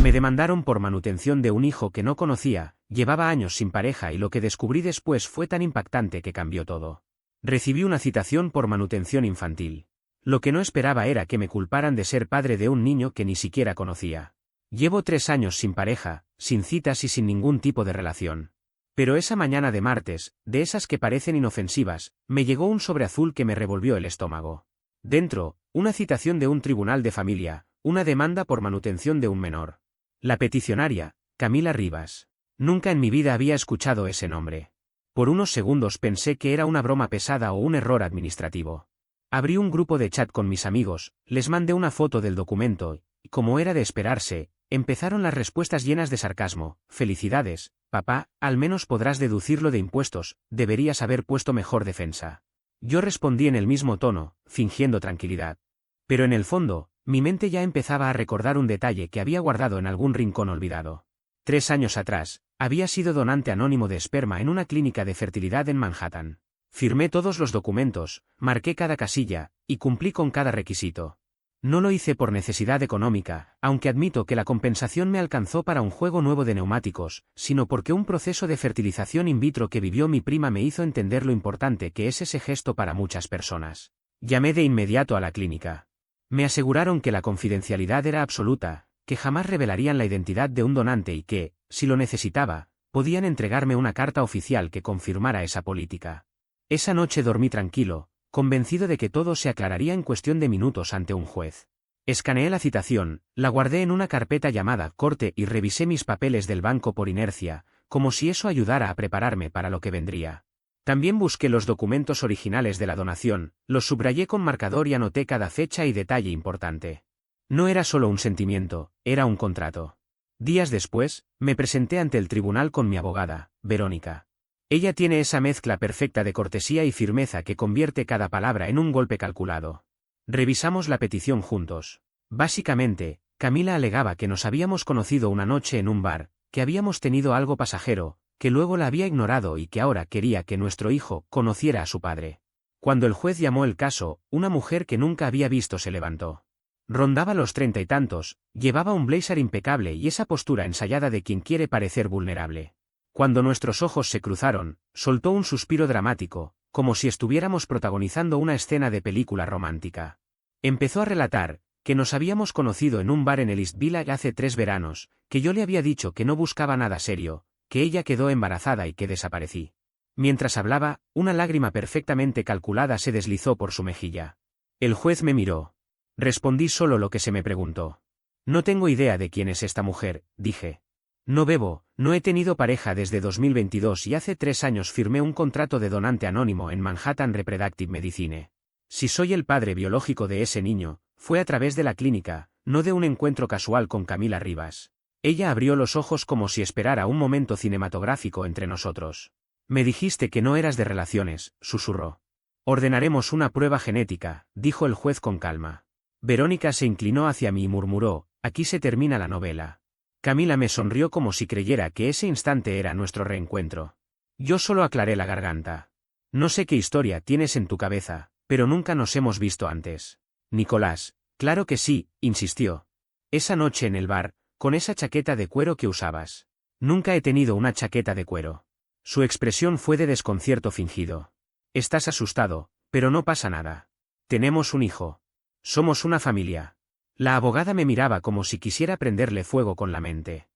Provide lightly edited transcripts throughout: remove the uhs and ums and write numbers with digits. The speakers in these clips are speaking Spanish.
Me demandaron por manutención de un hijo que no conocía, llevaba años sin pareja y lo que descubrí después fue tan impactante que cambió todo. Recibí una citación por manutención infantil. Lo que no esperaba era que me culparan de ser padre de un niño que ni siquiera conocía. Llevo 3 años sin pareja, sin citas y sin ningún tipo de relación. Pero esa mañana de martes, de esas que parecen inofensivas, me llegó un sobre azul que me revolvió el estómago. Dentro, una citación de un tribunal de familia, una demanda por manutención de un menor. La peticionaria, Camila Rivas. Nunca en mi vida había escuchado ese nombre. Por unos segundos pensé que era una broma pesada o un error administrativo. Abrí un grupo de chat con mis amigos, les mandé una foto del documento, y como era de esperarse, empezaron las respuestas llenas de sarcasmo. Felicidades, papá, al menos podrás deducirlo de impuestos, deberías haber puesto mejor defensa. Yo respondí en el mismo tono, fingiendo tranquilidad. Pero en el fondo, mi mente ya empezaba a recordar un detalle que había guardado en algún rincón olvidado. 3 años atrás, había sido donante anónimo de esperma en una clínica de fertilidad en Manhattan. Firmé todos los documentos, marqué cada casilla, y cumplí con cada requisito. No lo hice por necesidad económica, aunque admito que la compensación me alcanzó para un juego nuevo de neumáticos, sino porque un proceso de fertilización in vitro que vivió mi prima me hizo entender lo importante que es ese gesto para muchas personas. Llamé de inmediato a la clínica. Me aseguraron que la confidencialidad era absoluta, que jamás revelarían la identidad de un donante y que, si lo necesitaba, podían entregarme una carta oficial que confirmara esa política. Esa noche dormí tranquilo, convencido de que todo se aclararía en cuestión de minutos ante un juez. Escaneé la citación, la guardé en una carpeta llamada corte y revisé mis papeles del banco por inercia, como si eso ayudara a prepararme para lo que vendría. También busqué los documentos originales de la donación, los subrayé con marcador y anoté cada fecha y detalle importante. No era solo un sentimiento, era un contrato. Días después, me presenté ante el tribunal con mi abogada, Verónica. Ella tiene esa mezcla perfecta de cortesía y firmeza que convierte cada palabra en un golpe calculado. Revisamos la petición juntos. Básicamente, Camila alegaba que nos habíamos conocido una noche en un bar, que habíamos tenido algo pasajero, que luego la había ignorado y que ahora quería que nuestro hijo conociera a su padre. Cuando el juez llamó el caso, una mujer que nunca había visto se levantó. Rondaba los 30 y tantos, llevaba un blazer impecable y esa postura ensayada de quien quiere parecer vulnerable. Cuando nuestros ojos se cruzaron, soltó un suspiro dramático, como si estuviéramos protagonizando una escena de película romántica. Empezó a relatar que nos habíamos conocido en un bar en el East Village hace 3 veranos, que yo le había dicho que no buscaba nada serio, que ella quedó embarazada y que desaparecí. Mientras hablaba, una lágrima perfectamente calculada se deslizó por su mejilla. El juez me miró. Respondí solo lo que se me preguntó. No tengo idea de quién es esta mujer, dije. No bebo, no he tenido pareja desde 2022 y hace 3 años firmé un contrato de donante anónimo en Manhattan Reproductive Medicine. Si soy el padre biológico de ese niño, fue a través de la clínica, no de un encuentro casual con Camila Rivas. Ella abrió los ojos como si esperara un momento cinematográfico entre nosotros. Me dijiste que no eras de relaciones, susurró. Ordenaremos una prueba genética, dijo el juez con calma. Verónica se inclinó hacia mí y murmuró, aquí se termina la novela. Camila me sonrió como si creyera que ese instante era nuestro reencuentro. Yo solo aclaré la garganta. No sé qué historia tienes en tu cabeza, pero nunca nos hemos visto antes. Nicolás, claro que sí, insistió. Esa noche en el bar, con esa chaqueta de cuero que usabas. Nunca he tenido una chaqueta de cuero. Su expresión fue de desconcierto fingido. Estás asustado, pero no pasa nada. Tenemos un hijo. Somos una familia. La abogada me miraba como si quisiera prenderle fuego con la mente.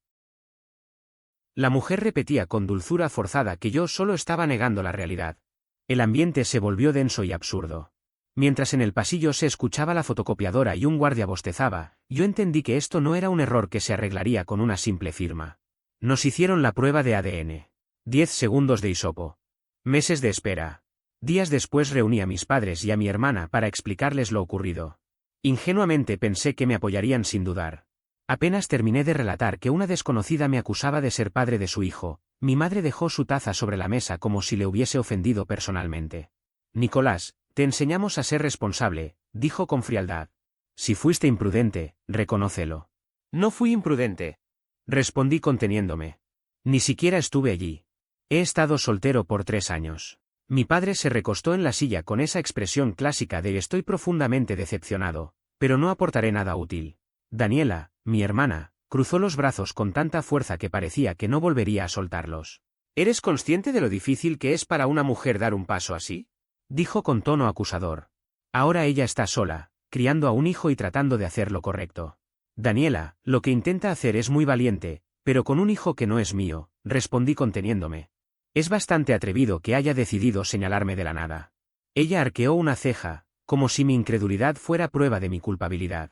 La mujer repetía con dulzura forzada que yo solo estaba negando la realidad. El ambiente se volvió denso y absurdo. Mientras en el pasillo se escuchaba la fotocopiadora y un guardia bostezaba, yo entendí que esto no era un error que se arreglaría con una simple firma. Nos hicieron la prueba de ADN. 10 segundos de hisopo. Meses de espera. Días después reuní a mis padres y a mi hermana para explicarles lo ocurrido. Ingenuamente pensé que me apoyarían sin dudar. Apenas terminé de relatar que una desconocida me acusaba de ser padre de su hijo, mi madre dejó su taza sobre la mesa como si le hubiese ofendido personalmente. Nicolás, te enseñamos a ser responsable, dijo con frialdad. Si fuiste imprudente, reconócelo. No fui imprudente. Respondí conteniéndome. Ni siquiera estuve allí. He estado soltero por 3 años. Mi padre se recostó en la silla con esa expresión clásica de estoy profundamente decepcionado, pero no aportaré nada útil. Daniela, mi hermana, Cruzó los brazos con tanta fuerza que parecía que no volvería a soltarlos. ¿Eres consciente de lo difícil que es para una mujer dar un paso así? Dijo con tono acusador. Ahora ella está sola, criando a un hijo y tratando de hacer lo correcto. Daniela, lo que intenta hacer es muy valiente, pero con un hijo que no es mío, respondí conteniéndome. Es bastante atrevido que haya decidido señalarme de la nada. Ella arqueó una ceja, como si mi incredulidad fuera prueba de mi culpabilidad.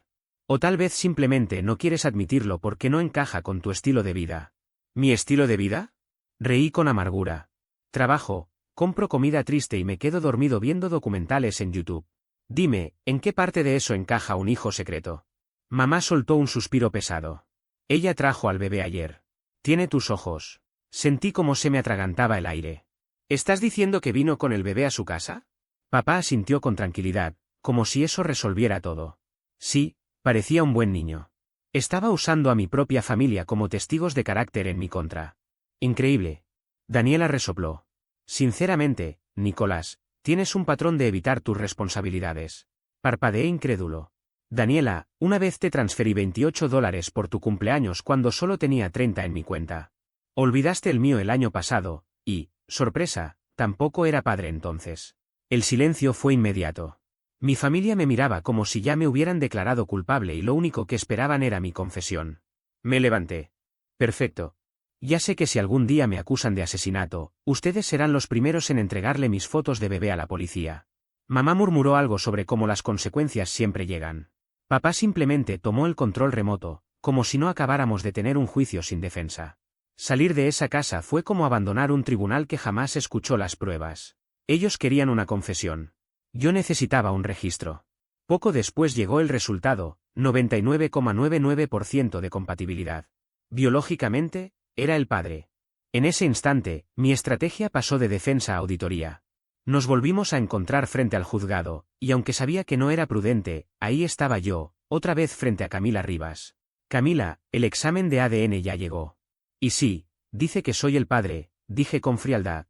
O tal vez simplemente no quieres admitirlo porque no encaja con tu estilo de vida. ¿Mi estilo de vida? Reí con amargura. Trabajo, compro comida triste y me quedo dormido viendo documentales en YouTube. Dime, ¿en qué parte de eso encaja un hijo secreto? Mamá soltó un suspiro pesado. Ella trajo al bebé ayer. Tiene tus ojos. Sentí como se me atragantaba el aire. ¿Estás diciendo que vino con el bebé a su casa? Papá asintió con tranquilidad, como si eso resolviera todo. Sí, parecía un buen niño. Estaba usando a mi propia familia como testigos de carácter en mi contra. Increíble. Daniela resopló. Sinceramente, Nicolás, tienes un patrón de evitar tus responsabilidades. Parpadeé incrédulo. Daniela, una vez te transferí $28 por tu cumpleaños cuando solo tenía 30 en mi cuenta. Olvidaste el mío el año pasado, y, sorpresa, tampoco era padre entonces. El silencio fue inmediato. Mi familia me miraba como si ya me hubieran declarado culpable y lo único que esperaban era mi confesión. Me levanté. Perfecto. Ya sé que si algún día me acusan de asesinato, ustedes serán los primeros en entregarle mis fotos de bebé a la policía. Mamá murmuró algo sobre cómo las consecuencias siempre llegan. Papá simplemente tomó el control remoto, como si no acabáramos de tener un juicio sin defensa. Salir de esa casa fue como abandonar un tribunal que jamás escuchó las pruebas. Ellos querían una confesión. Yo necesitaba un registro. Poco después llegó el resultado, 99,99% de compatibilidad. Biológicamente, era el padre. En ese instante, mi estrategia pasó de defensa a auditoría. Nos volvimos a encontrar frente al juzgado, y aunque sabía que no era prudente, ahí estaba yo, otra vez frente a Camila Rivas. Camila, el examen de ADN ya llegó. Y sí, dice que soy el padre, dije con frialdad.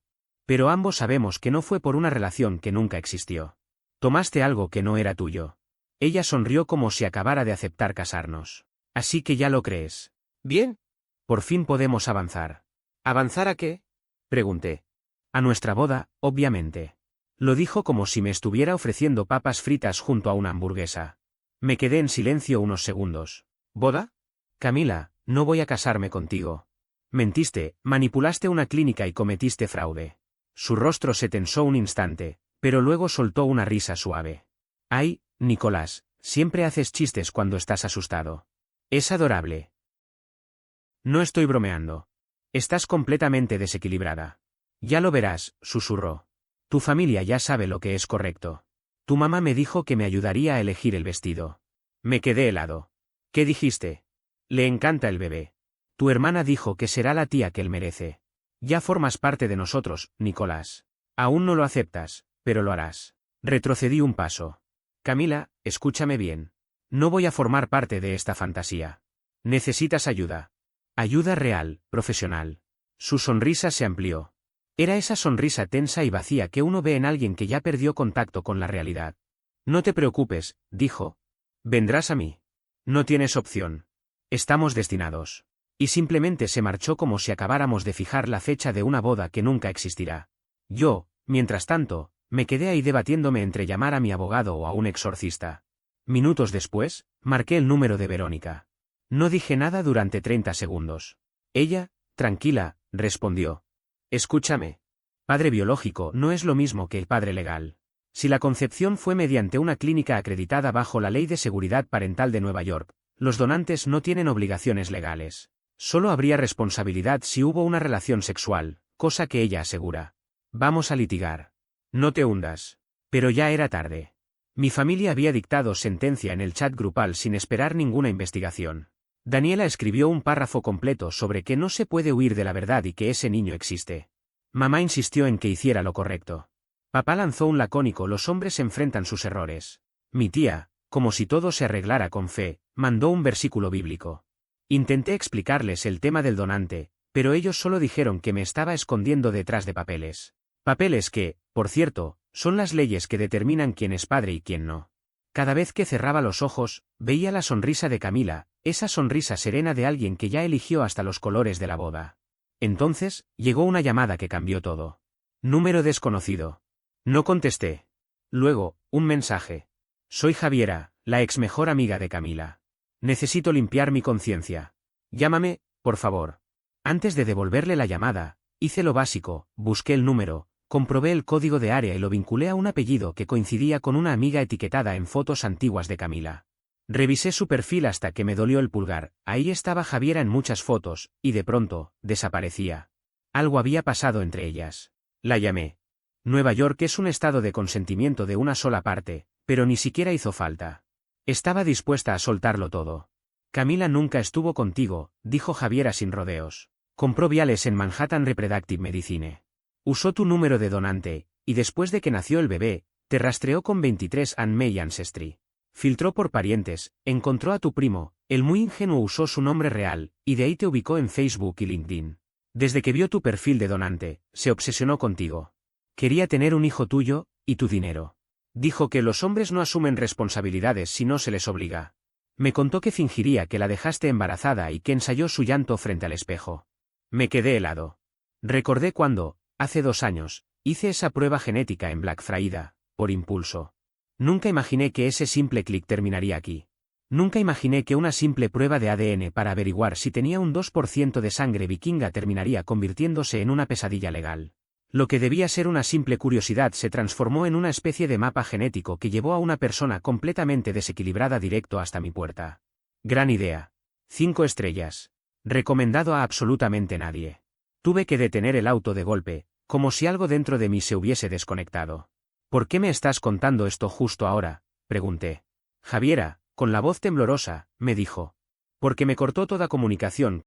Pero ambos sabemos que no fue por una relación que nunca existió. Tomaste algo que no era tuyo. Ella sonrió como si acabara de aceptar casarnos. Así que ya lo crees. Bien. Por fin podemos avanzar. ¿Avanzar a qué? Pregunté. A nuestra boda, obviamente. Lo dijo como si me estuviera ofreciendo papas fritas junto a una hamburguesa. Me quedé en silencio unos segundos. ¿Boda? Camila, no voy a casarme contigo. Mentiste, manipulaste una clínica y cometiste fraude. Su rostro se tensó un instante, pero luego soltó una risa suave. Ay, Nicolás, siempre haces chistes cuando estás asustado. Es adorable. No estoy bromeando. Estás completamente desequilibrada. Ya lo verás, susurró. Tu familia ya sabe lo que es correcto. Tu mamá me dijo que me ayudaría a elegir el vestido. Me quedé helado. ¿Qué dijiste? Le encanta el bebé. Tu hermana dijo que será la tía que él merece. Ya formas parte de nosotros, Nicolás. Aún no lo aceptas, pero lo harás. Retrocedí un paso. Camila, escúchame bien. No voy a formar parte de esta fantasía. Necesitas ayuda. Ayuda real, profesional. Su sonrisa se amplió. Era esa sonrisa tensa y vacía que uno ve en alguien que ya perdió contacto con la realidad. No te preocupes, dijo. Vendrás a mí. No tienes opción. Estamos destinados. Y simplemente se marchó como si acabáramos de fijar la fecha de una boda que nunca existirá. Yo, mientras tanto, me quedé ahí debatiéndome entre llamar a mi abogado o a un exorcista. Minutos después, marqué el número de Verónica. No dije nada durante 30 segundos. Ella, tranquila, respondió. Escúchame. Padre biológico no es lo mismo que el padre legal. Si la concepción fue mediante una clínica acreditada bajo la Ley de Seguridad Parental de Nueva York, los donantes no tienen obligaciones legales. Solo habría responsabilidad si hubo una relación sexual, cosa que ella asegura. Vamos a litigar. No te hundas. Pero ya era tarde. Mi familia había dictado sentencia en el chat grupal sin esperar ninguna investigación. Daniela escribió un párrafo completo sobre que no se puede huir de la verdad y que ese niño existe. Mamá insistió en que hiciera lo correcto. Papá lanzó un lacónico: los hombres enfrentan sus errores. Mi tía, como si todo se arreglara con fe, mandó un versículo bíblico. Intenté explicarles el tema del donante, pero ellos solo dijeron que me estaba escondiendo detrás de papeles. Papeles que, por cierto, son las leyes que determinan quién es padre y quién no. Cada vez que cerraba los ojos, veía la sonrisa de Camila, esa sonrisa serena de alguien que ya eligió hasta los colores de la boda. Entonces, llegó una llamada que cambió todo. Número desconocido. No contesté. Luego, un mensaje. Soy Javiera, la ex mejor amiga de Camila. Necesito limpiar mi conciencia. Llámame, por favor. Antes de devolverle la llamada, hice lo básico, busqué el número, comprobé el código de área y lo vinculé a un apellido que coincidía con una amiga etiquetada en fotos antiguas de Camila. Revisé su perfil hasta que me dolió el pulgar, ahí estaba Javiera en muchas fotos, y de pronto, desaparecía. Algo había pasado entre ellas. La llamé. Nueva York es un estado de consentimiento de una sola parte, pero ni siquiera hizo falta. Estaba dispuesta a soltarlo todo. Camila nunca estuvo contigo, dijo Javiera sin rodeos. Compró viales en Manhattan Reproductive Medicine. Usó tu número de donante, y después de que nació el bebé, te rastreó con 23 and Me Ancestry. Filtró por parientes, encontró a tu primo, el muy ingenuo usó su nombre real, y de ahí te ubicó en Facebook y LinkedIn. Desde que vio tu perfil de donante, se obsesionó contigo. Quería tener un hijo tuyo, y tu dinero. Dijo que los hombres no asumen responsabilidades si no se les obliga. Me contó que fingiría que la dejaste embarazada y que ensayó su llanto frente al espejo. Me quedé helado. Recordé cuando, hace 2 años, hice esa prueba genética en Black Friday, por impulso. Nunca imaginé que ese simple clic terminaría aquí. Nunca imaginé que una simple prueba de ADN para averiguar si tenía un 2% de sangre vikinga terminaría convirtiéndose en una pesadilla legal. Lo que debía ser una simple curiosidad se transformó en una especie de mapa genético que llevó a una persona completamente desequilibrada directo hasta mi puerta. Gran idea. 5 estrellas. Recomendado a absolutamente nadie. Tuve que detener el auto de golpe, como si algo dentro de mí se hubiese desconectado. ¿Por qué me estás contando esto justo ahora?, pregunté. Javiera, con la voz temblorosa, me dijo. Porque me cortó toda comunicación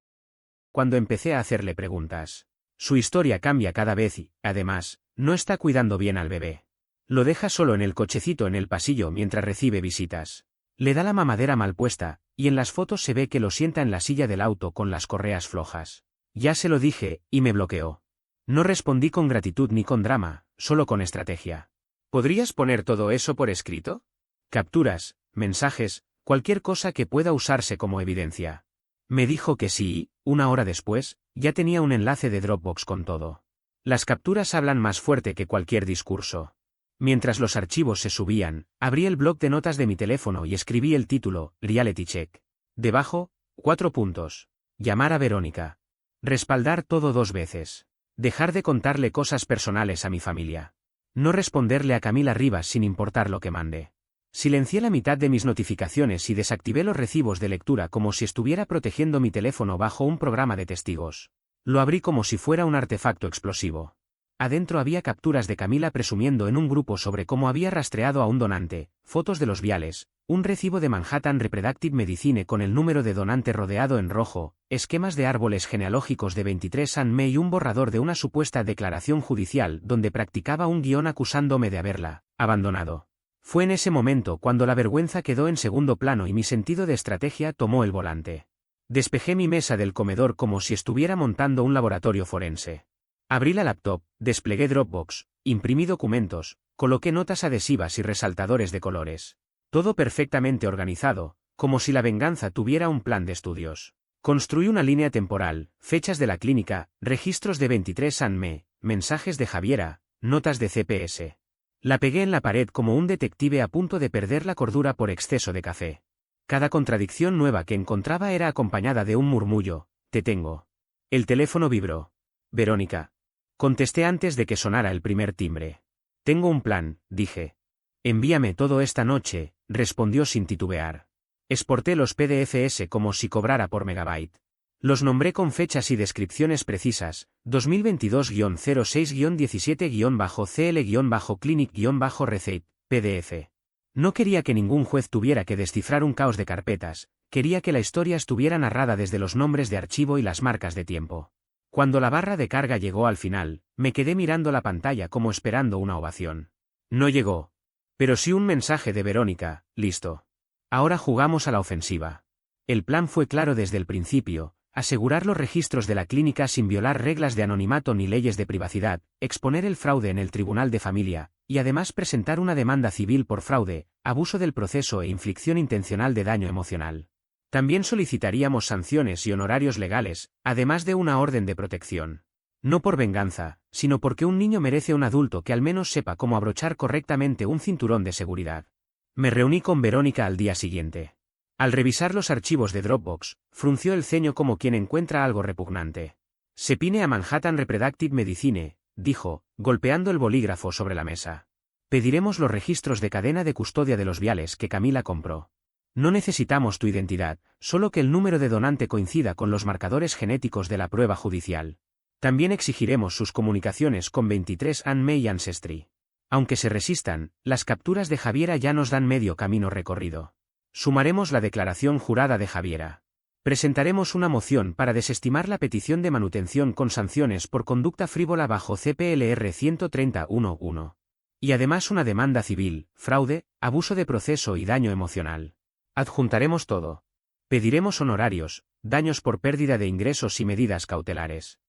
cuando empecé a hacerle preguntas. Su historia cambia cada vez y, además, no está cuidando bien al bebé. Lo deja solo en el cochecito en el pasillo mientras recibe visitas. Le da la mamadera mal puesta, y en las fotos se ve que lo sienta en la silla del auto con las correas flojas. Ya se lo dije, y me bloqueó. No respondí con gratitud ni con drama, solo con estrategia. ¿Podrías poner todo eso por escrito? Capturas, mensajes, cualquier cosa que pueda usarse como evidencia. Me dijo que sí y, 1 hora después, ya tenía un enlace de Dropbox con todo. Las capturas hablan más fuerte que cualquier discurso. Mientras los archivos se subían, abrí el bloc de notas de mi teléfono y escribí el título, Reality Check. Debajo, 4 puntos. Llamar a Verónica. Respaldar todo 2 veces. Dejar de contarle cosas personales a mi familia. No responderle a Camila Rivas sin importar lo que mande. Silencié la mitad de mis notificaciones y desactivé los recibos de lectura como si estuviera protegiendo mi teléfono bajo un programa de testigos. Lo abrí como si fuera un artefacto explosivo. Adentro había capturas de Camila presumiendo en un grupo sobre cómo había rastreado a un donante, fotos de los viales, un recibo de Manhattan Reproductive Medicine con el número de donante rodeado en rojo, esquemas de árboles genealógicos de 23 and Me y un borrador de una supuesta declaración judicial donde practicaba un guión acusándome de haberla abandonado. Fue en ese momento cuando la vergüenza quedó en segundo plano y mi sentido de estrategia tomó el volante. Despejé mi mesa del comedor como si estuviera montando un laboratorio forense. Abrí la laptop, desplegué Dropbox, imprimí documentos, coloqué notas adhesivas y resaltadores de colores. Todo perfectamente organizado, como si la venganza tuviera un plan de estudios. Construí una línea temporal, fechas de la clínica, registros de 23 and Me, mensajes de Javiera, notas de CPS. La pegué en la pared como un detective a punto de perder la cordura por exceso de café. Cada contradicción nueva que encontraba era acompañada de un murmullo, te tengo. El teléfono vibró. Verónica. Contesté antes de que sonara el primer timbre. Tengo un plan, dije. Envíame todo esta noche, respondió sin titubear. Exporté los PDFs como si cobrara por megabyte. Los nombré con fechas y descripciones precisas, 2022-06-17-CL-Clinic-Receipt, PDF. No quería que ningún juez tuviera que descifrar un caos de carpetas, quería que la historia estuviera narrada desde los nombres de archivo y las marcas de tiempo. Cuando la barra de carga llegó al final, me quedé mirando la pantalla como esperando una ovación. No llegó. Pero sí un mensaje de Verónica, listo. Ahora jugamos a la ofensiva. El plan fue claro desde el principio, asegurar los registros de la clínica sin violar reglas de anonimato ni leyes de privacidad, exponer el fraude en el Tribunal de Familia, y además presentar una demanda civil por fraude, abuso del proceso e inflicción intencional de daño emocional. También solicitaríamos sanciones y honorarios legales, además de una orden de protección. No por venganza, sino porque un niño merece un adulto que al menos sepa cómo abrochar correctamente un cinturón de seguridad. Me reuní con Verónica al día siguiente. Al revisar los archivos de Dropbox, frunció el ceño como quien encuentra algo repugnante. Sepine a Manhattan Reproductive Medicine, dijo, golpeando el bolígrafo sobre la mesa. Pediremos los registros de cadena de custodia de los viales que Camila compró. No necesitamos tu identidad, solo que el número de donante coincida con los marcadores genéticos de la prueba judicial. También exigiremos sus comunicaciones con 23andMe y Ancestry. Aunque se resistan, las capturas de Javiera ya nos dan medio camino recorrido. Sumaremos la declaración jurada de Javiera. Presentaremos una moción para desestimar la petición de manutención con sanciones por conducta frívola bajo CPLR 130.1.1. Y además una demanda civil, fraude, abuso de proceso y daño emocional. Adjuntaremos todo. Pediremos honorarios, daños por pérdida de ingresos y medidas cautelares.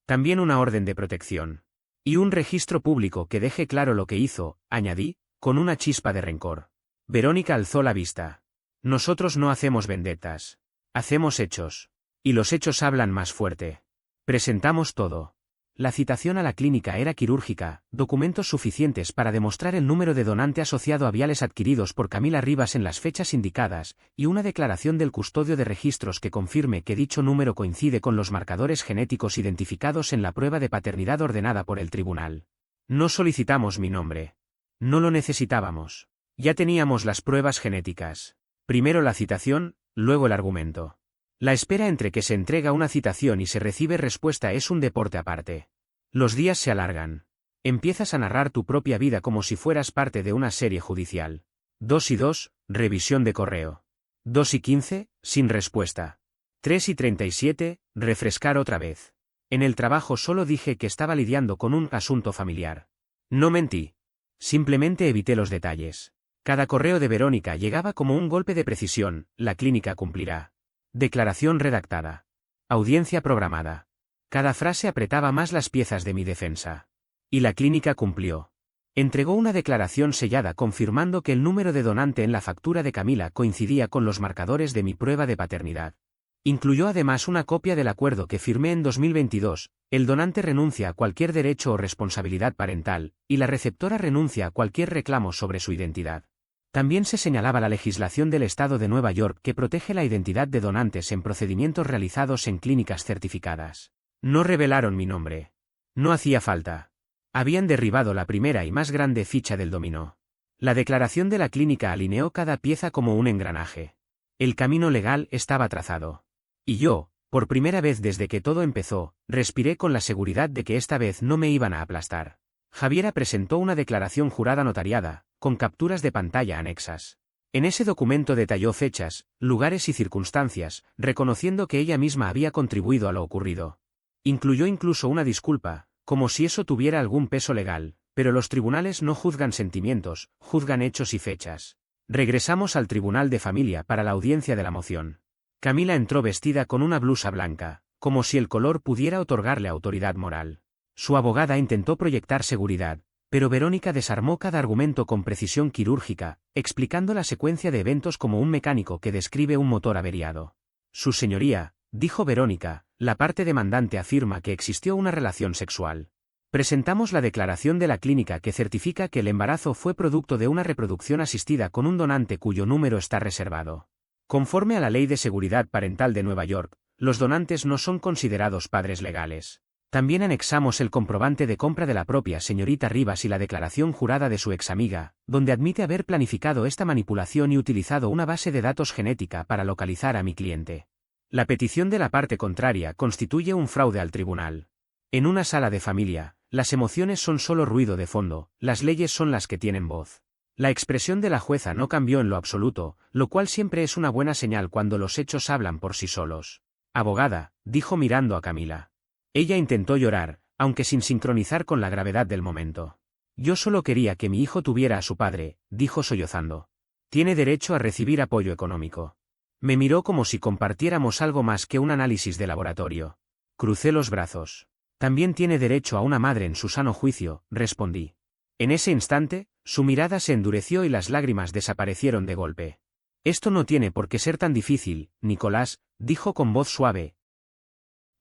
También una orden de protección. Y un registro público que deje claro lo que hizo, añadí, con una chispa de rencor. Verónica alzó la vista. Nosotros no hacemos vendetas. Hacemos hechos. Y los hechos hablan más fuerte. Presentamos todo. La citación a la clínica era quirúrgica, documentos suficientes para demostrar el número de donante asociado a viales adquiridos por Camila Rivas en las fechas indicadas, y una declaración del custodio de registros que confirme que dicho número coincide con los marcadores genéticos identificados en la prueba de paternidad ordenada por el tribunal. No solicitamos mi nombre. No lo necesitábamos. Ya teníamos las pruebas genéticas. Primero la citación, luego el argumento. La espera entre que se entrega una citación y se recibe respuesta es un deporte aparte. Los días se alargan. Empiezas a narrar tu propia vida como si fueras parte de una serie judicial. 2 y 2, revisión de correo. 2 y 15, sin respuesta. 3 y 37, refrescar otra vez. En el trabajo solo dije que estaba lidiando con un asunto familiar. No mentí. Simplemente evité los detalles. Cada correo de Verónica llegaba como un golpe de precisión, la clínica cumplirá. Declaración redactada. Audiencia programada. Cada frase apretaba más las piezas de mi defensa. Y la clínica cumplió. Entregó una declaración sellada confirmando que el número de donante en la factura de Camila coincidía con los marcadores de mi prueba de paternidad. Incluyó además una copia del acuerdo que firmé en 2022, el donante renuncia a cualquier derecho o responsabilidad parental, y la receptora renuncia a cualquier reclamo sobre su identidad. También se señalaba la legislación del Estado de Nueva York que protege la identidad de donantes en procedimientos realizados en clínicas certificadas. No revelaron mi nombre. No hacía falta. Habían derribado la primera y más grande ficha del dominó. La declaración de la clínica alineó cada pieza como un engranaje. El camino legal estaba trazado. Y yo, por primera vez desde que todo empezó, respiré con la seguridad de que esta vez no me iban a aplastar. Javiera presentó una declaración jurada notariada, con capturas de pantalla anexas. En ese documento detalló fechas, lugares y circunstancias, reconociendo que ella misma había contribuido a lo ocurrido. Incluyó incluso una disculpa, como si eso tuviera algún peso legal, pero los tribunales no juzgan sentimientos, juzgan hechos y fechas. Regresamos al tribunal de familia para la audiencia de la moción. Camila entró vestida con una blusa blanca, como si el color pudiera otorgarle autoridad moral. Su abogada intentó proyectar seguridad, pero Verónica desarmó cada argumento con precisión quirúrgica, explicando la secuencia de eventos como un mecánico que describe un motor averiado. Su señoría, dijo Verónica, la parte demandante afirma que existió una relación sexual. Presentamos la declaración de la clínica que certifica que el embarazo fue producto de una reproducción asistida con un donante cuyo número está reservado. Conforme a la Ley de Seguridad Parental de Nueva York, los donantes no son considerados padres legales. También anexamos el comprobante de compra de la propia señorita Rivas y la declaración jurada de su examiga, donde admite haber planificado esta manipulación y utilizado una base de datos genética para localizar a mi cliente. La petición de la parte contraria constituye un fraude al tribunal. En una sala de familia, las emociones son solo ruido de fondo, las leyes son las que tienen voz. La expresión de la jueza no cambió en lo absoluto, lo cual siempre es una buena señal cuando los hechos hablan por sí solos. Abogada, dijo mirando a Camila. Ella intentó llorar, aunque sin sincronizar con la gravedad del momento. Yo solo quería que mi hijo tuviera a su padre, dijo sollozando. Tiene derecho a recibir apoyo económico. Me miró como si compartiéramos algo más que un análisis de laboratorio. Crucé los brazos. También tiene derecho a una madre en su sano juicio, respondí. En ese instante, su mirada se endureció y las lágrimas desaparecieron de golpe. Esto no tiene por qué ser tan difícil, Nicolás, dijo con voz suave,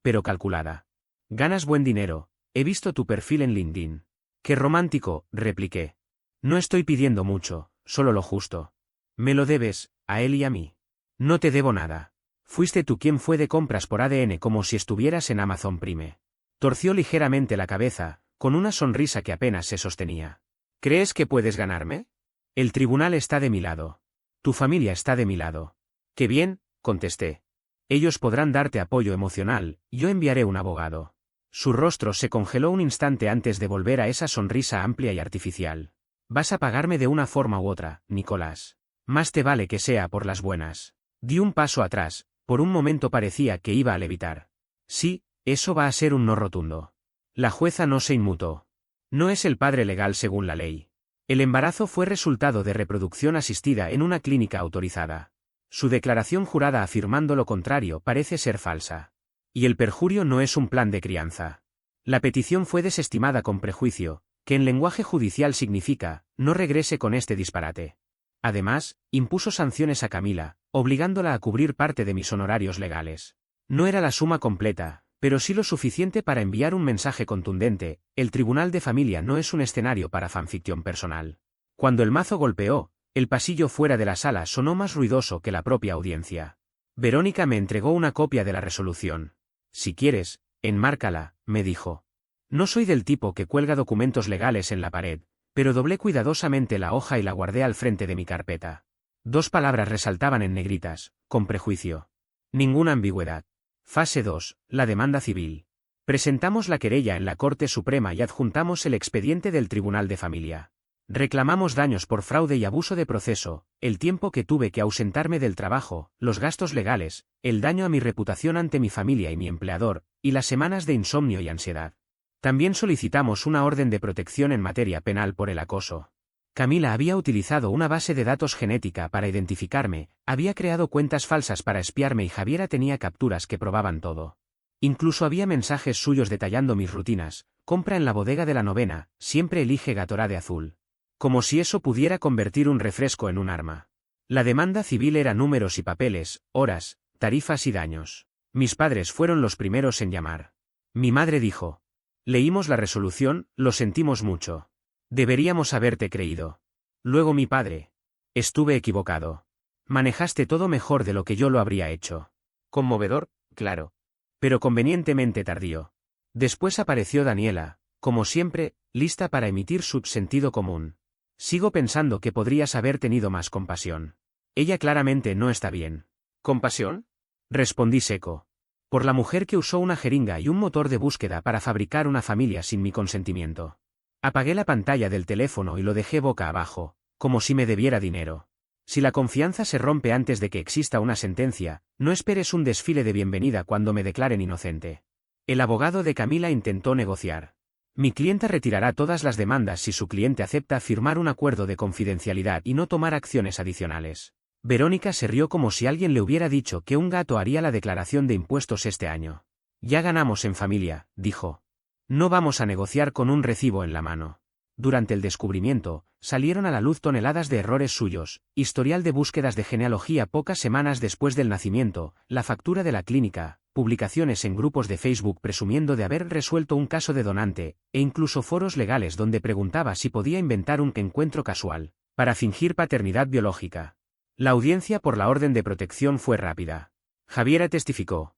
pero calculada. Ganas buen dinero, he visto tu perfil en LinkedIn. Qué romántico, repliqué. No estoy pidiendo mucho, solo lo justo. Me lo debes, a él y a mí. No te debo nada. Fuiste tú quien fue de compras por ADN como si estuvieras en Amazon Prime. Torció ligeramente la cabeza, con una sonrisa que apenas se sostenía. ¿Crees que puedes ganarme? El tribunal está de mi lado. Tu familia está de mi lado. Qué bien, contesté. Ellos podrán darte apoyo emocional, yo enviaré un abogado. Su rostro se congeló un instante antes de volver a esa sonrisa amplia y artificial. Vas a pagarme de una forma u otra, Nicolás. Más te vale que sea por las buenas. Di un paso atrás, por un momento parecía que iba a levitar. Sí, eso va a ser un no rotundo. La jueza no se inmutó. No es el padre legal según la ley. El embarazo fue resultado de reproducción asistida en una clínica autorizada. Su declaración jurada afirmando lo contrario parece ser falsa. Y el perjurio no es un plan de crianza. La petición fue desestimada con prejuicio, que en lenguaje judicial significa, no regrese con este disparate. Además, impuso sanciones a Camila, obligándola a cubrir parte de mis honorarios legales. No era la suma completa, pero sí lo suficiente para enviar un mensaje contundente: el tribunal de familia no es un escenario para fanficción personal. Cuando el mazo golpeó, el pasillo fuera de la sala sonó más ruidoso que la propia audiencia. Verónica me entregó una copia de la resolución. Si quieres, enmárcala, me dijo. No soy del tipo que cuelga documentos legales en la pared, pero doblé cuidadosamente la hoja y la guardé al frente de mi carpeta. 2 palabras resaltaban en negritas, con prejuicio. Ninguna ambigüedad. Fase 2, la demanda civil. Presentamos la querella en la Corte Suprema y adjuntamos el expediente del Tribunal de Familia. Reclamamos daños por fraude y abuso de proceso, el tiempo que tuve que ausentarme del trabajo, los gastos legales, el daño a mi reputación ante mi familia y mi empleador, y las semanas de insomnio y ansiedad. También solicitamos una orden de protección en materia penal por el acoso. Camila había utilizado una base de datos genética para identificarme, había creado cuentas falsas para espiarme y Javiera tenía capturas que probaban todo. Incluso había mensajes suyos detallando mis rutinas: compra en la bodega de la Novena, siempre elige Gatorade azul. Como si eso pudiera convertir un refresco en un arma. La demanda civil era números y papeles, horas, tarifas y daños. Mis padres fueron los primeros en llamar. Mi madre dijo: leímos la resolución, lo sentimos mucho. Deberíamos haberte creído. Luego mi padre: estuve equivocado. Manejaste todo mejor de lo que yo lo habría hecho. Conmovedor, claro. Pero convenientemente tardío. Después apareció Daniela, como siempre, lista para emitir su sentido común. Sigo pensando que podrías haber tenido más compasión. Ella claramente no está bien. ¿Compasión? Respondí seco. Por la mujer que usó una jeringa y un motor de búsqueda para fabricar una familia sin mi consentimiento. Apagué la pantalla del teléfono y lo dejé boca abajo, como si me debiera dinero. Si la confianza se rompe antes de que exista una sentencia, no esperes un desfile de bienvenida cuando me declaren inocente. El abogado de Camila intentó negociar. Mi clienta retirará todas las demandas si su cliente acepta firmar un acuerdo de confidencialidad y no tomar acciones adicionales. Verónica se rió como si alguien le hubiera dicho que un gato haría la declaración de impuestos este año. Ya ganamos en familia, dijo. No vamos a negociar con un recibo en la mano. Durante el descubrimiento, salieron a la luz toneladas de errores suyos: historial de búsquedas de genealogía pocas semanas después del nacimiento, la factura de la clínica, publicaciones en grupos de Facebook presumiendo de haber resuelto un caso de donante, e incluso foros legales donde preguntaba si podía inventar un encuentro casual, para fingir paternidad biológica. La audiencia por la orden de protección fue rápida. Javiera testificó.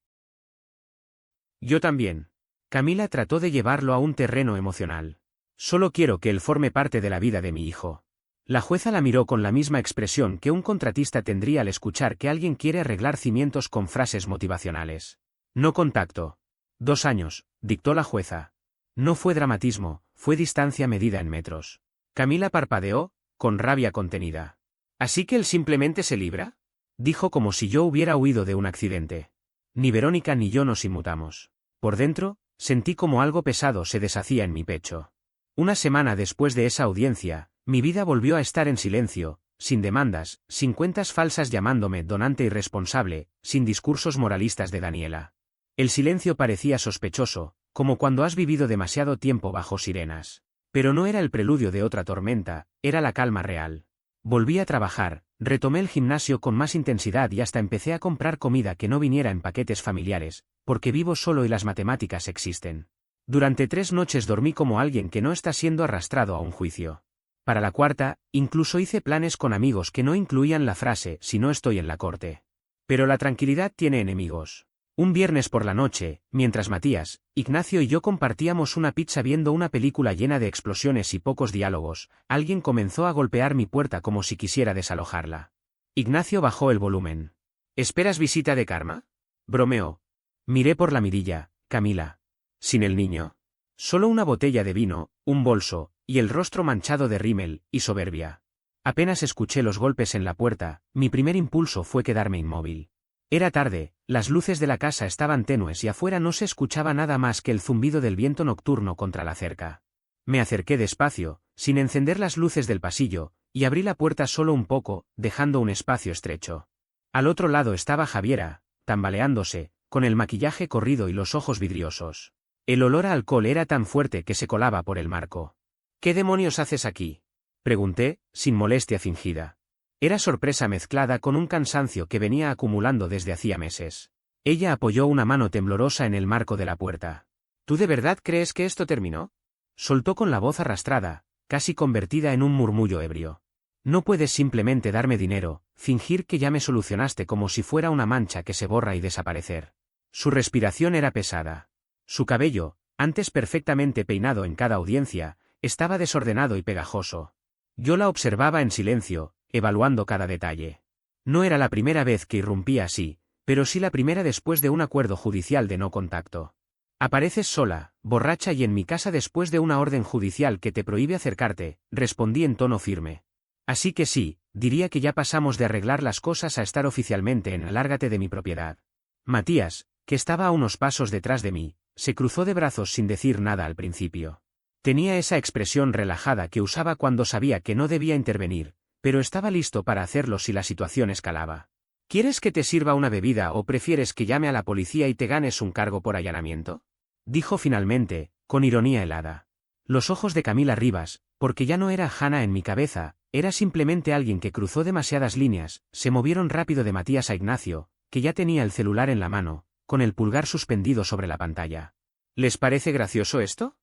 Yo también. Camila trató de llevarlo a un terreno emocional. Solo quiero que él forme parte de la vida de mi hijo. La jueza la miró con la misma expresión que un contratista tendría al escuchar que alguien quiere arreglar cimientos con frases motivacionales. No contacto. 2 años, dictó la jueza. No fue dramatismo, fue distancia medida en metros. Camila parpadeó, con rabia contenida. ¿Así que él simplemente se libra? Dijo como si yo hubiera huido de un accidente. Ni Verónica ni yo nos inmutamos. Por dentro, sentí como algo pesado se deshacía en mi pecho. Una semana después de esa audiencia, mi vida volvió a estar en silencio, sin demandas, sin cuentas falsas llamándome donante irresponsable, sin discursos moralistas de Daniela. El silencio parecía sospechoso, como cuando has vivido demasiado tiempo bajo sirenas. Pero no era el preludio de otra tormenta, era la calma real. Volví a trabajar, Retomé el gimnasio con más intensidad y hasta empecé a comprar comida que no viniera en paquetes familiares, porque vivo solo y las matemáticas existen. Durante 3 noches dormí como alguien que no está siendo arrastrado a un juicio. Para la cuarta, incluso hice planes con amigos que no incluían la frase «si no estoy en la corte». Pero la tranquilidad tiene enemigos. Un viernes por la noche, mientras Matías, Ignacio y yo compartíamos una pizza viendo una película llena de explosiones y pocos diálogos, alguien comenzó a golpear mi puerta como si quisiera desalojarla. Ignacio bajó el volumen. «¿Esperas visita de Karma?» bromeó. Miré por la mirilla, Camila. Sin el niño. Solo una botella de vino, un bolso, y el rostro manchado de rímel y soberbia. Apenas escuché los golpes en la puerta, mi primer impulso fue quedarme inmóvil. Era tarde, las luces de la casa estaban tenues y afuera no se escuchaba nada más que el zumbido del viento nocturno contra la cerca. Me acerqué despacio, sin encender las luces del pasillo, y abrí la puerta solo un poco, dejando un espacio estrecho. Al otro lado estaba Javiera, tambaleándose, con el maquillaje corrido y los ojos vidriosos. El olor a alcohol era tan fuerte que se colaba por el marco. «¿Qué demonios haces aquí?», pregunté, sin molestia fingida. Era sorpresa mezclada con un cansancio que venía acumulando desde hacía meses. Ella apoyó una mano temblorosa en el marco de la puerta. «¿Tú de verdad crees que esto terminó?», soltó con la voz arrastrada, casi convertida en un murmullo ebrio. «No puedes simplemente darme dinero, fingir que ya me solucionaste como si fuera una mancha que se borra y desaparecer». Su respiración era pesada. Su cabello, antes perfectamente peinado en cada audiencia, estaba desordenado y pegajoso. Yo la observaba en silencio, evaluando cada detalle. No era la primera vez que irrumpía así, pero sí la primera después de un acuerdo judicial de no contacto. «Apareces sola, borracha y en mi casa después de una orden judicial que te prohíbe acercarte», respondí en tono firme. «Así que sí, diría que ya pasamos de arreglar las cosas a estar oficialmente en «lárgate de mi propiedad». Matías, que estaba a unos pasos detrás de mí, se cruzó de brazos sin decir nada al principio. Tenía esa expresión relajada que usaba cuando sabía que no debía intervenir, pero estaba listo para hacerlo si la situación escalaba. «¿Quieres que te sirva una bebida o prefieres que llame a la policía y te ganes un cargo por allanamiento?», dijo finalmente, con ironía helada. Los ojos de Camila Rivas, porque ya no era Hannah en mi cabeza, era simplemente alguien que cruzó demasiadas líneas, se movieron rápido de Matías a Ignacio, que ya tenía el celular en la mano, con el pulgar suspendido sobre la pantalla. «¿Les parece gracioso esto?»,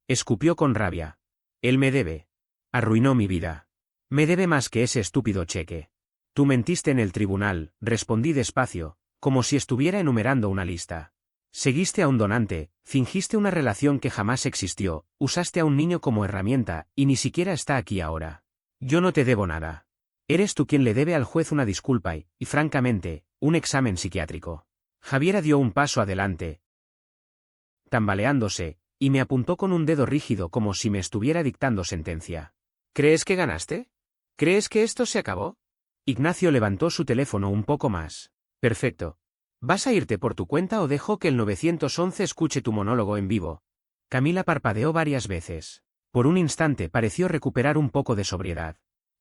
escupió con rabia. «Él me debe. Arruinó mi vida. Me debe más que ese estúpido cheque». «Tú mentiste en el tribunal», respondí despacio, como si estuviera enumerando una lista. «Seguiste a un donante, fingiste una relación que jamás existió, usaste a un niño como herramienta, y ni siquiera está aquí ahora. Yo no te debo nada. Eres tú quien le debe al juez una disculpa y, francamente, un examen psiquiátrico». Javiera dio un paso adelante, tambaleándose, y me apuntó con un dedo rígido como si me estuviera dictando sentencia. «¿Crees que ganaste? ¿Crees que esto se acabó?». Ignacio levantó su teléfono un poco más. «Perfecto. ¿Vas a irte por tu cuenta o dejo que el 911 escuche tu monólogo en vivo?». Camila parpadeó varias veces. Por un instante pareció recuperar un poco de sobriedad.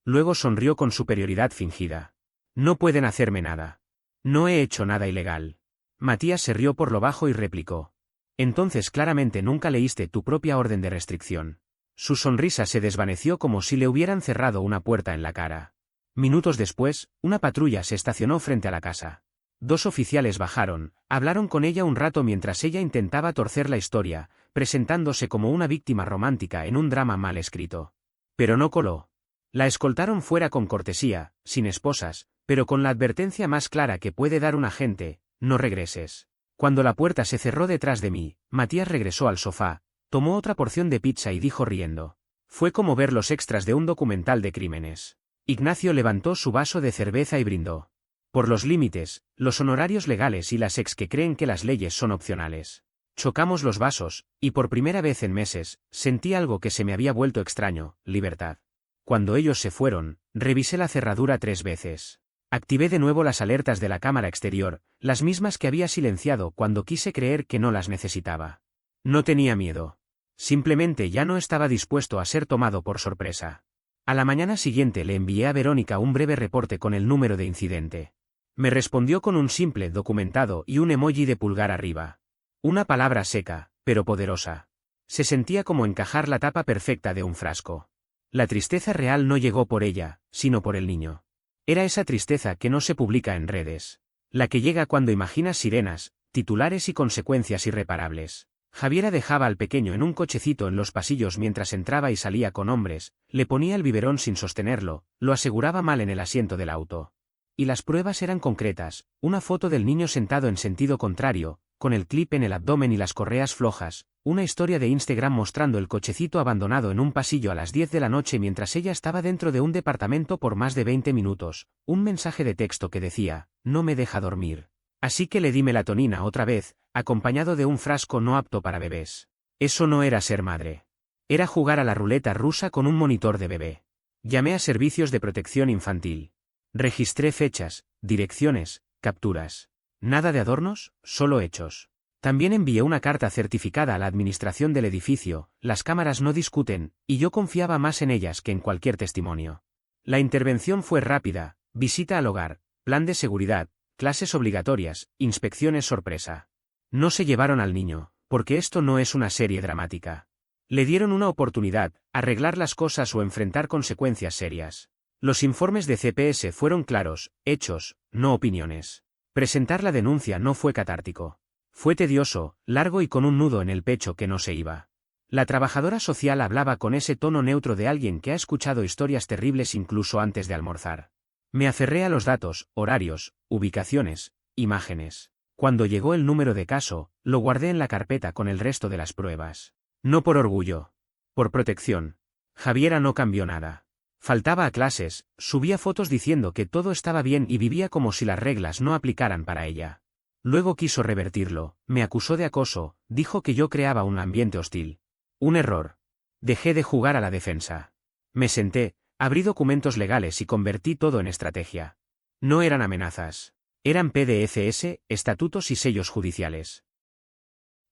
Luego sonrió con superioridad fingida. «No pueden hacerme nada. No he hecho nada ilegal». Matías se rió por lo bajo y replicó. «Entonces claramente nunca leíste tu propia orden de restricción». Su sonrisa se desvaneció como si le hubieran cerrado una puerta en la cara. Minutos después, una patrulla se estacionó frente a la casa. 2 oficiales bajaron, hablaron con ella un rato mientras ella intentaba torcer la historia, presentándose como una víctima romántica en un drama mal escrito. Pero no coló. La escoltaron fuera con cortesía, sin esposas, pero con la advertencia más clara que puede dar un agente: «No regreses». Cuando la puerta se cerró detrás de mí, Matías regresó al sofá, tomó otra porción de pizza y dijo riendo. Fue como ver los extras de un documental de crímenes. Ignacio levantó su vaso de cerveza y brindó. Por los límites, los honorarios legales y las ex que creen que las leyes son opcionales. Chocamos los vasos, y por primera vez en meses, sentí algo que se me había vuelto extraño: libertad. Cuando ellos se fueron, revisé la cerradura 3 veces. Activé de nuevo las alertas de la cámara exterior, las mismas que había silenciado cuando quise creer que no las necesitaba. No tenía miedo. Simplemente ya no estaba dispuesto a ser tomado por sorpresa. A la mañana siguiente le envié a Verónica un breve reporte con el número de incidente. Me respondió con un simple documentado y un emoji de pulgar arriba. Una palabra seca, pero poderosa. Se sentía como encajar la tapa perfecta de un frasco. La tristeza real no llegó por ella, sino por el niño. Era esa tristeza que no se publica en redes. La que llega cuando imaginas sirenas, titulares y consecuencias irreparables. Javiera dejaba al pequeño en un cochecito en los pasillos mientras entraba y salía con hombres, le ponía el biberón sin sostenerlo, lo aseguraba mal en el asiento del auto. Y las pruebas eran concretas, una foto del niño sentado en sentido contrario, con el clip en el abdomen y las correas flojas, una historia de Instagram mostrando el cochecito abandonado en un pasillo a las 10 de la noche mientras ella estaba dentro de un departamento por más de 20 minutos, un mensaje de texto que decía, no me deja dormir. Así que le di melatonina otra vez, acompañado de un frasco no apto para bebés. Eso no era ser madre. Era jugar a la ruleta rusa con un monitor de bebé. Llamé a servicios de protección infantil. Registré fechas, direcciones, capturas. Nada de adornos, solo hechos. También envié una carta certificada a la administración del edificio, las cámaras no discuten, y yo confiaba más en ellas que en cualquier testimonio. La intervención fue rápida, visita al hogar, plan de seguridad, clases obligatorias, inspecciones sorpresa. No se llevaron al niño, porque esto no es una serie dramática. Le dieron una oportunidad, arreglar las cosas o enfrentar consecuencias serias. Los informes de CPS fueron claros, hechos, no opiniones. Presentar la denuncia no fue catártico. Fue tedioso, largo y con un nudo en el pecho que no se iba. La trabajadora social hablaba con ese tono neutro de alguien que ha escuchado historias terribles incluso antes de almorzar. Me aferré a los datos, horarios, ubicaciones, imágenes. Cuando llegó el número de caso, lo guardé en la carpeta con el resto de las pruebas. No por orgullo. Por protección. Javiera no cambió nada. Faltaba a clases, subía fotos diciendo que todo estaba bien y vivía como si las reglas no aplicaran para ella. Luego quiso revertirlo, me acusó de acoso, dijo que yo creaba un ambiente hostil. Un error. Dejé de jugar a la defensa. Me senté, abrí documentos legales y convertí todo en estrategia. No eran amenazas. Eran PDFs, estatutos y sellos judiciales.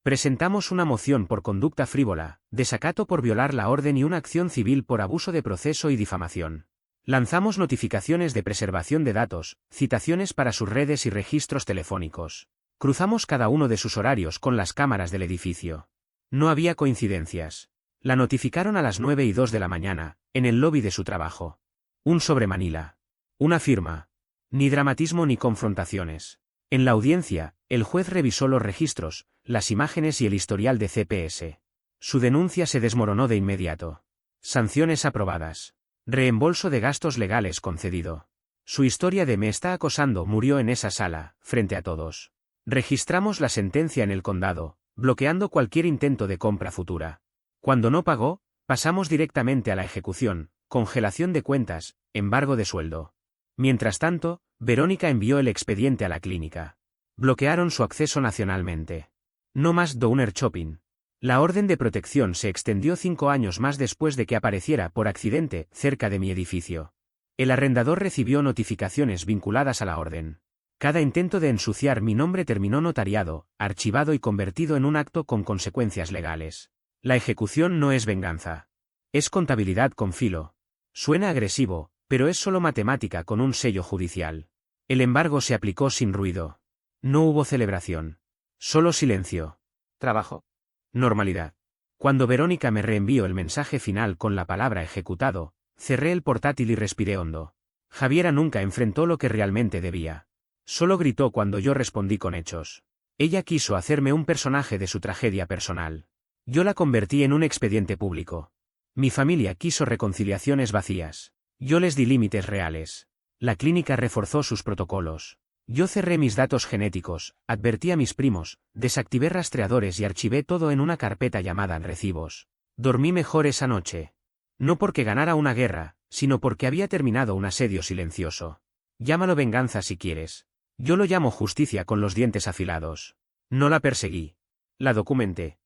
Presentamos una moción por conducta frívola, desacato por violar la orden y una acción civil por abuso de proceso y difamación. Lanzamos notificaciones de preservación de datos, citaciones para sus redes y registros telefónicos. Cruzamos cada uno de sus horarios con las cámaras del edificio. No había coincidencias. La notificaron a las 9:02 de la mañana, en el lobby de su trabajo. Un sobre Manila. Una firma. Ni dramatismo ni confrontaciones. En la audiencia, el juez revisó los registros, las imágenes y el historial de CPS. Su denuncia se desmoronó de inmediato. Sanciones aprobadas. Reembolso de gastos legales concedido. Su historia de me está acosando murió en esa sala, frente a todos. Registramos la sentencia en el condado, bloqueando cualquier intento de compra futura. Cuando no pagó, pasamos directamente a la ejecución, congelación de cuentas, embargo de sueldo. Mientras tanto, Verónica envió el expediente a la clínica. Bloquearon su acceso nacionalmente. No más Downer Shopping. La orden de protección se extendió 5 años más después de que apareciera por accidente cerca de mi edificio. El arrendador recibió notificaciones vinculadas a la orden. Cada intento de ensuciar mi nombre terminó notariado, archivado y convertido en un acto con consecuencias legales. La ejecución no es venganza. Es contabilidad con filo. Suena agresivo, pero es solo matemática con un sello judicial. El embargo se aplicó sin ruido. No hubo celebración. Solo silencio. Trabajo. Normalidad. Cuando Verónica me reenvió el mensaje final con la palabra ejecutado, cerré el portátil y respiré hondo. Javiera nunca enfrentó lo que realmente debía. Solo gritó cuando yo respondí con hechos. Ella quiso hacerme un personaje de su tragedia personal. Yo la convertí en un expediente público. Mi familia quiso reconciliaciones vacías. Yo les di límites reales. La clínica reforzó sus protocolos. Yo cerré mis datos genéticos, advertí a mis primos, desactivé rastreadores y archivé todo en una carpeta llamada recibos. Dormí mejor esa noche. No porque ganara una guerra, sino porque había terminado un asedio silencioso. Llámalo venganza si quieres. Yo lo llamo justicia con los dientes afilados. No la perseguí. La documenté.